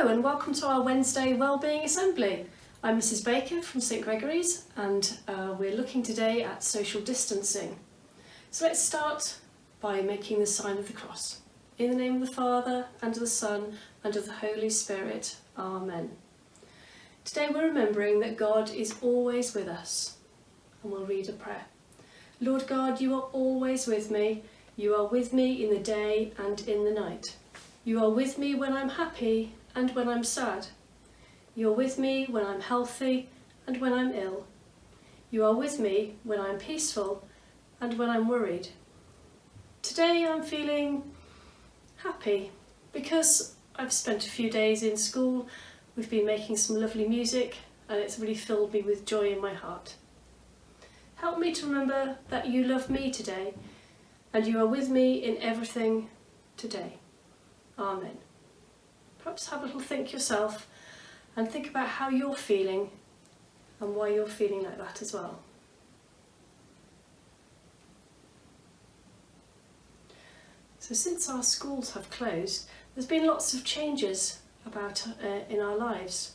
Hello and welcome to our Wednesday Wellbeing Assembly. I'm Mrs Baker from St Gregory's and we're looking today at social distancing. So let's start by making the sign of the cross. In the name of the Father, and of the Son, and of the Holy Spirit. Amen. Today we're remembering that God is always with us, and we'll read a prayer. Lord God, you are always with me. You are with me in the day and in the night. You are with me when I'm happy and when I'm sad. You are with me when I'm healthy and when I'm ill. You are with me when I'm peaceful and when I'm worried. Today I'm feeling happy because I've spent a few days in school. We've been making some lovely music and it's really filled me with joy in my heart. Help me to remember that you love me today and you are with me in everything today. Amen. Perhaps have a little think yourself and think about how you're feeling and why you're feeling like that as well. So since our schools have closed, there's been lots of changes about in our lives.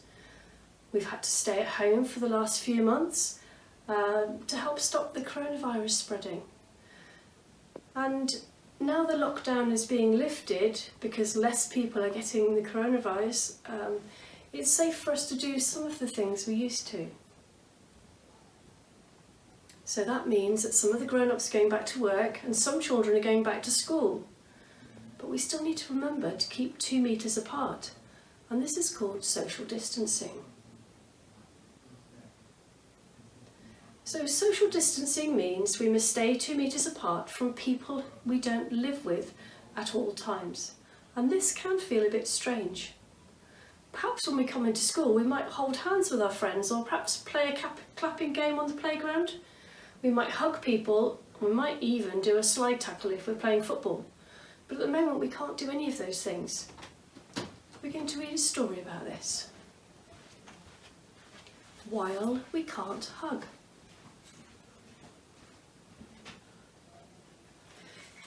We've had to stay at home for the last few months to help stop the coronavirus spreading. And now the lockdown is being lifted because less people are getting the coronavirus, it's safe for us to do some of the things we used to. So that means that some of the grown-ups are going back to work and some children are going back to school. But we still need to remember to keep 2 meters apart, and this is called social distancing. So social distancing means we must stay 2 meters apart from people we don't live with at all times. And this can feel a bit strange. Perhaps when we come into school we might hold hands with our friends or perhaps play a clapping game on the playground. We might hug people, we might even do a slide tackle if we're playing football. But at the moment we can't do any of those things. We're going to read a story about this. While we can't hug.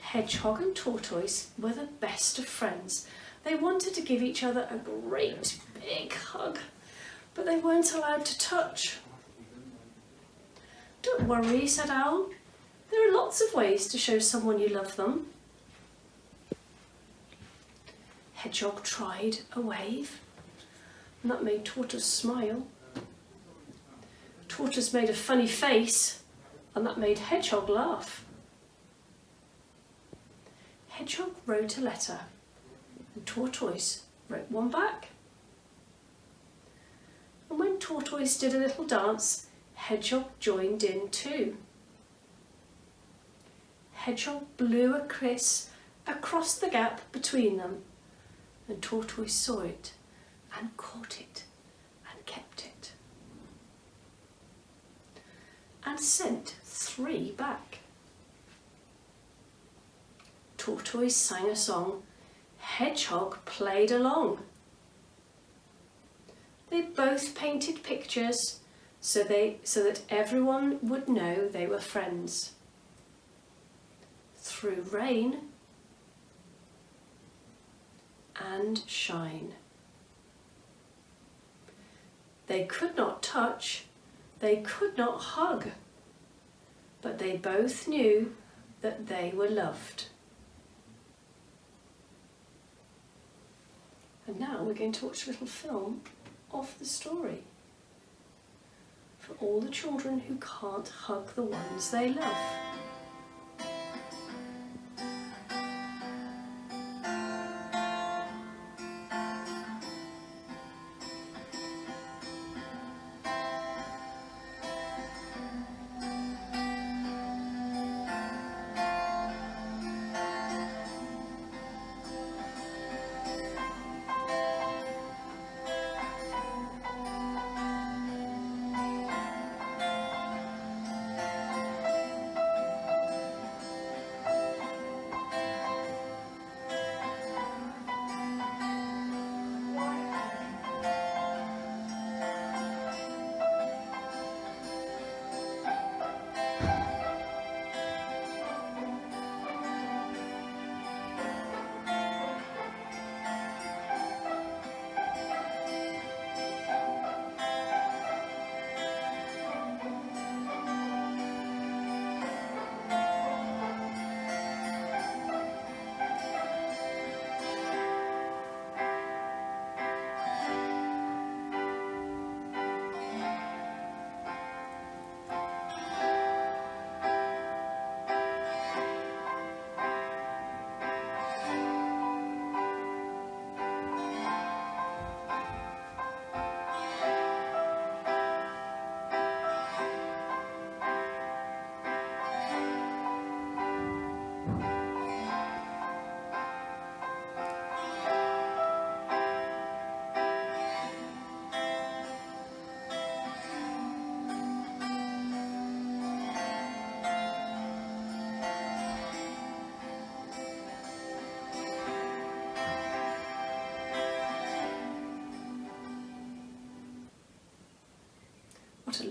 Hedgehog and Tortoise were the best of friends. They wanted to give each other a great big hug, but they weren't allowed to touch. Don't worry, said Owl. There are lots of ways to show someone you love them. Hedgehog tried a wave, and that made Tortoise smile. Tortoise made a funny face, and that made Hedgehog laugh. Hedgehog wrote a letter, and Tortoise wrote one back. And when Tortoise did a little dance, Hedgehog joined in too. Hedgehog blew a kiss across the gap between them, and Tortoise saw it and caught it and kept it. And sent 3 back. Tortoise sang a song, Hedgehog played along. They both painted pictures so that everyone would know they were friends. Through rain and shine. They could not touch, they could not hug, but they both knew that they were loved. And now we're going to watch a little film of the story for all the children who can't hug the ones they love.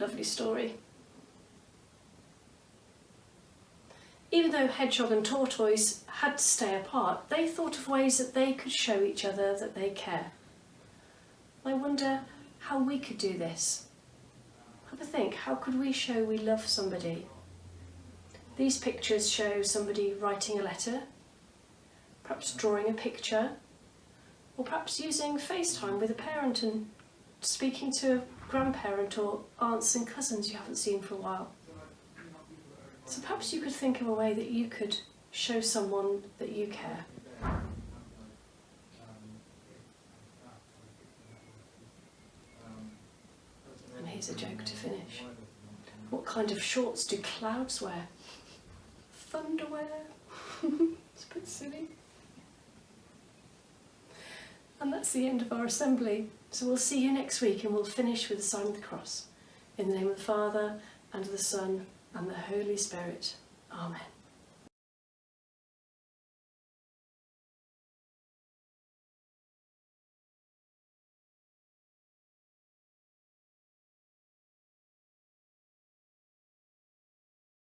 lovely story. Even though hedgehog and tortoise had to stay apart, they thought of ways that they could show each other that they care. I wonder how we could do this. Have a think, how could we show we love somebody? These pictures show somebody writing a letter, perhaps drawing a picture, or perhaps using FaceTime with a parent and speaking to a grandparent or aunts and cousins you haven't seen for a while. So perhaps you could think of a way that you could show someone that you care. And here's a joke to finish. What kind of shorts do clouds wear? Thunderwear? It's a bit silly. And that's the end of our assembly. So we'll see you next week and we'll finish with the sign of the cross. In the name of the Father, and of the Son, and the Holy Spirit. Amen.